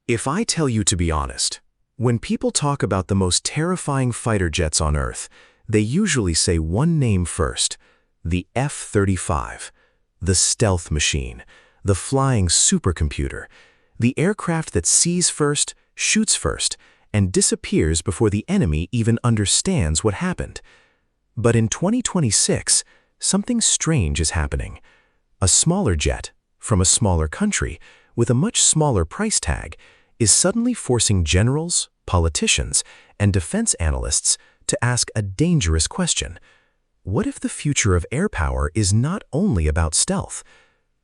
If I tell you to be honest, when people talk about the most terrifying fighter jets on Earth, they usually say one name first: the F-35, the stealth machine, the flying supercomputer, the aircraft that sees first, shoots first, and disappears before the enemy even understands what happened. But in 2026, something strange is happening. A smaller jet, from a smaller country, with a much smaller price tag, is suddenly forcing generals, politicians, and defense analysts to ask a dangerous question. What if the future of air power is not only about stealth?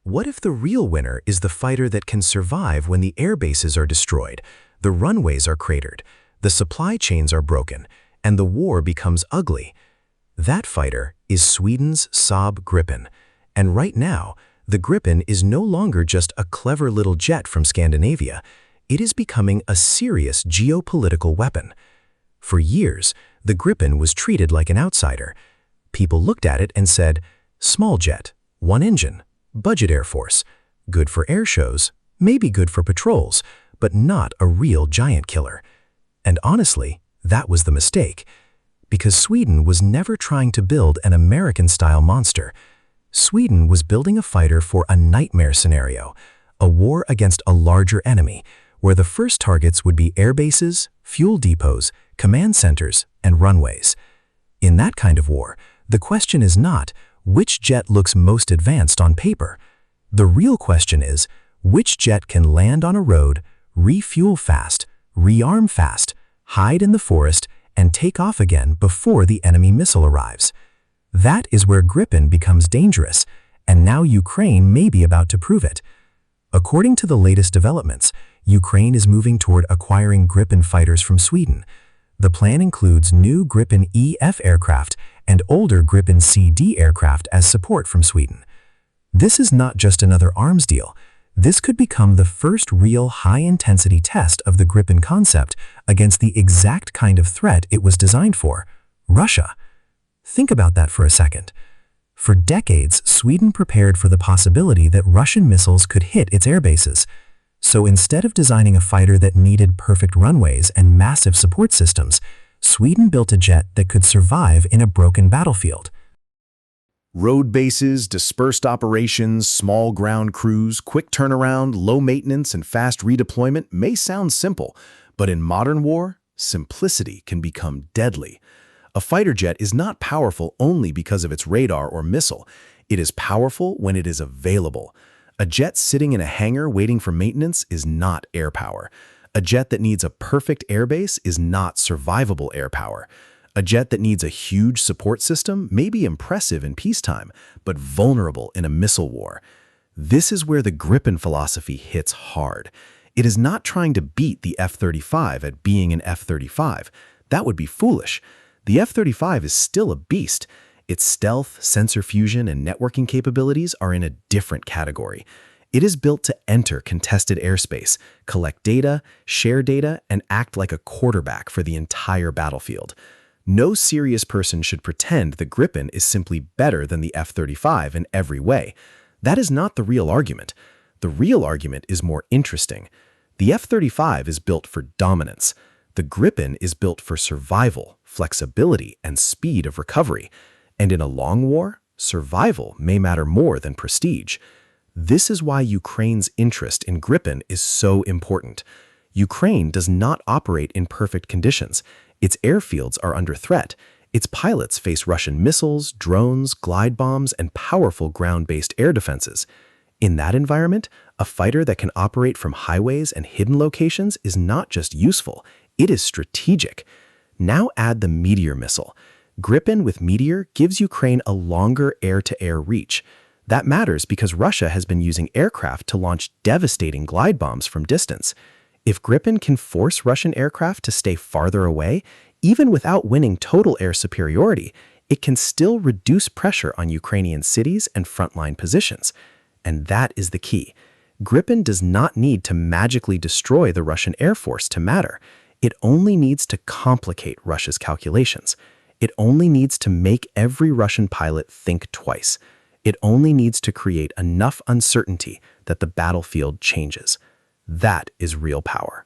What if the real winner is the fighter that can survive when the air bases are destroyed, the runways are cratered, the supply chains are broken, and the war becomes ugly? That fighter is Sweden's Saab Gripen. And right now, the Gripen is no longer just a clever little jet from Scandinavia. It is becoming a serious geopolitical weapon. For years, the Gripen was treated like an outsider. People looked at it and said, small jet, one engine, budget Air Force, good for air shows, maybe good for patrols, but not a real giant killer. And honestly, that was the mistake. Because Sweden was never trying to build an American-style monster. Sweden was building a fighter for a nightmare scenario, a war against a larger enemy, where the first targets would be air bases, fuel depots, command centers, and runways. In that kind of war, the question is not which jet looks most advanced on paper. The real question is which jet can land on a road, refuel fast, rearm fast, hide in the forest, and take off again before the enemy missile arrives. That is where Gripen becomes dangerous, and now Ukraine may be about to prove it. According to the latest developments, Ukraine is moving toward acquiring Gripen fighters from Sweden. The plan includes new Gripen E/F aircraft and older Gripen C/D aircraft as support from Sweden. This is not just another arms deal. This could become the first real high-intensity test of the Gripen concept against the exact kind of threat it was designed for: Russia. Think about that for a second. For decades, Sweden prepared for the possibility that Russian missiles could hit its airbases. So instead of designing a fighter that needed perfect runways and massive support systems, Sweden built a jet that could survive in a broken battlefield. Road bases, dispersed operations, small ground crews, quick turnaround, low maintenance, and fast redeployment may sound simple, but in modern war, simplicity can become deadly. A fighter jet is not powerful only because of its radar or missile. It is powerful when it is available. A jet sitting in a hangar waiting for maintenance is not air power. A jet that needs a perfect airbase is not survivable air power. A jet that needs a huge support system may be impressive in peacetime, but vulnerable in a missile war. This is where the Gripen philosophy hits hard. It is not trying to beat the F-35 at being an F-35. That would be foolish. The F-35 is still a beast. Its stealth, sensor fusion, and networking capabilities are in a different category. It is built to enter contested airspace, collect data, share data, and act like a quarterback for the entire battlefield. No serious person should pretend the Gripen is simply better than the F-35 in every way. That is not the real argument. The real argument is more interesting. The F-35 is built for dominance. The Gripen is built for survival, flexibility, and speed of recovery. And in a long war, survival may matter more than prestige. This is why Ukraine's interest in Gripen is so important. Ukraine does not operate in perfect conditions. Its airfields are under threat. Its pilots face Russian missiles, drones, glide bombs, and powerful ground-based air defenses. In that environment, a fighter that can operate from highways and hidden locations is not just useful, it is strategic. Now add the Meteor missile. Gripen with Meteor gives Ukraine a longer air-to-air reach. That matters because Russia has been using aircraft to launch devastating glide bombs from distance. If Gripen can force Russian aircraft to stay farther away, even without winning total air superiority, it can still reduce pressure on Ukrainian cities and frontline positions. And that is the key. Gripen does not need to magically destroy the Russian Air Force to matter. It only needs to complicate Russia's calculations. It only needs to make every Russian pilot think twice. It only needs to create enough uncertainty that the battlefield changes. That is real power.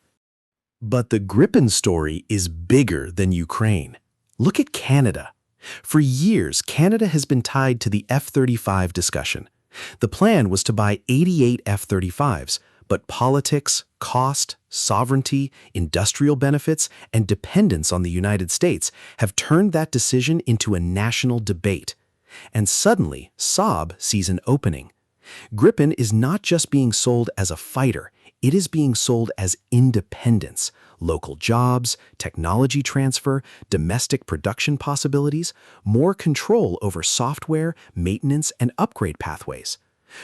But the Gripen story is bigger than Ukraine. Look at Canada. For years, Canada has been tied to the F-35 discussion. The plan was to buy 88 F-35s, but politics, cost, sovereignty, industrial benefits, and dependence on the United States have turned that decision into a national debate. And suddenly, Saab sees an opening. Gripen is not just being sold as a fighter, it is being sold as independence, local jobs, technology transfer, domestic production possibilities, more control over software, maintenance, and upgrade pathways.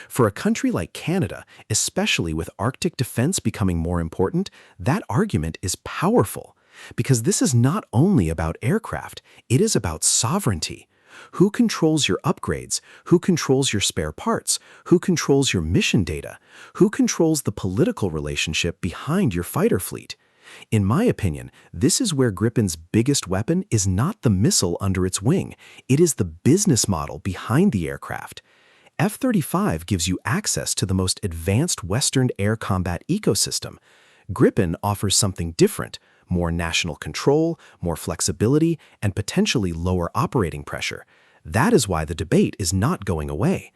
For a country like Canada, especially with Arctic defense becoming more important, that argument is powerful, because this is not only about aircraft, it is about sovereignty. Who controls your upgrades? Who controls your spare parts? Who controls your mission data? Who controls the political relationship behind your fighter fleet? In my opinion, this is where Gripen's biggest weapon is not the missile under its wing. It is the business model behind the aircraft. F-35 gives you access to the most advanced Western air combat ecosystem. Gripen offers something different: more national control, more flexibility, and potentially lower operating pressure. That is why the debate is not going away.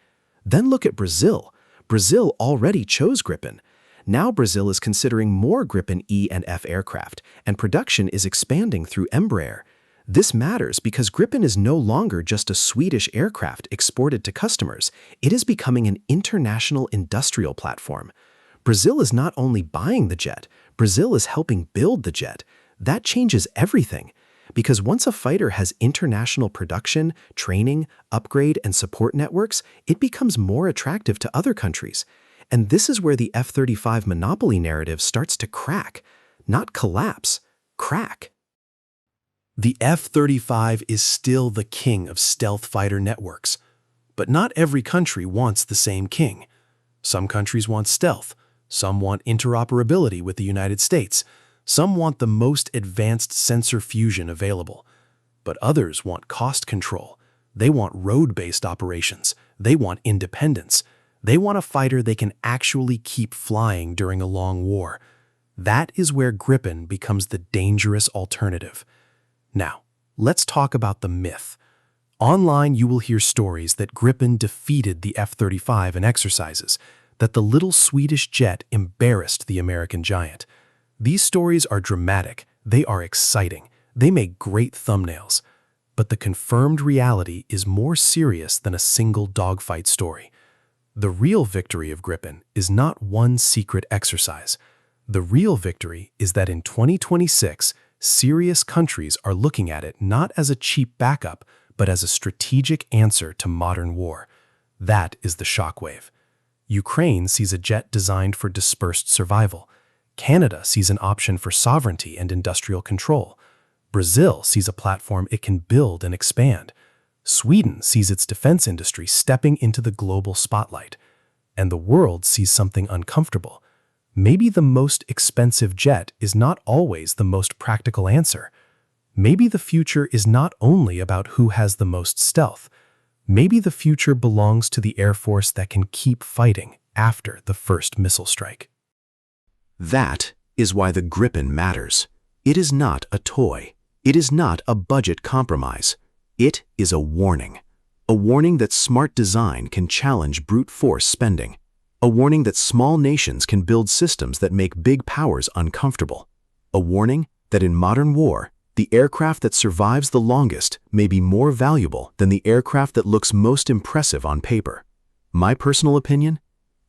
Then look at Brazil. Brazil already chose Gripen. Now Brazil is considering more Gripen E and F aircraft, and production is expanding through Embraer. This matters because Gripen is no longer just a Swedish aircraft exported to customers. It is becoming an international industrial platform. Brazil is not only buying the jet, Brazil is helping build the jet. That changes everything, because once a fighter has international production, training, upgrade, and support networks, it becomes more attractive to other countries. And this is where the F-35 monopoly narrative starts to crack, not collapse, crack. The F-35 is still the king of stealth fighter networks, but not every country wants the same king. Some countries want stealth. Some want interoperability with the United States. Some want the most advanced sensor fusion available. But others want cost control. They want road-based operations. They want independence. They want a fighter they can actually keep flying during a long war. That is where Gripen becomes the dangerous alternative. Now, let's talk about the myth. Online, you will hear stories that Gripen defeated the F-35 in exercises, that the little Swedish jet embarrassed the American giant. These stories are dramatic, they are exciting, they make great thumbnails. But the confirmed reality is more serious than a single dogfight story. The real victory of Gripen is not one secret exercise. The real victory is that in 2026, serious countries are looking at it not as a cheap backup, but as a strategic answer to modern war. That is the shockwave. Ukraine sees a jet designed for dispersed survival. Canada sees an option for sovereignty and industrial control. Brazil sees a platform it can build and expand. Sweden sees its defense industry stepping into the global spotlight. And the world sees something uncomfortable. Maybe the most expensive jet is not always the most practical answer. Maybe the future is not only about who has the most stealth. Maybe the future belongs to the Air Force that can keep fighting after the first missile strike. That is why the Gripen matters. It is not a toy. It is not a budget compromise. It is a warning. A warning that smart design can challenge brute force spending. A warning that small nations can build systems that make big powers uncomfortable. A warning that in modern war, the aircraft that survives the longest may be more valuable than the aircraft that looks most impressive on paper. My personal opinion?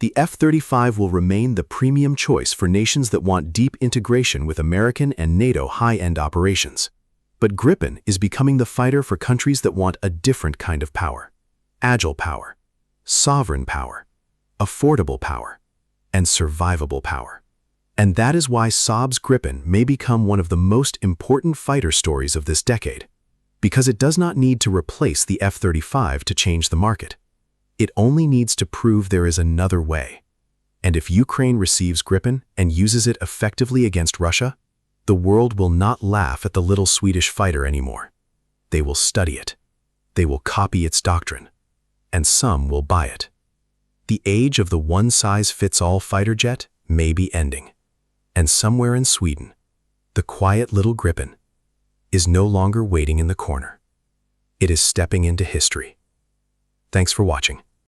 The F-35 will remain the premium choice for nations that want deep integration with American and NATO high-end operations. But Gripen is becoming the fighter for countries that want a different kind of power. Agile power, sovereign power, affordable power, and survivable power. And that is why Saab's Gripen may become one of the most important fighter stories of this decade, because it does not need to replace the F-35 to change the market. It only needs to prove there is another way. And if Ukraine receives Gripen and uses it effectively against Russia, the world will not laugh at the little Swedish fighter anymore. They will study it. They will copy its doctrine. And some will buy it. The age of the one-size-fits-all fighter jet may be ending. And somewhere in Sweden, the quiet little Gripen is no longer waiting in the corner. It is stepping into history. Thanks for watching.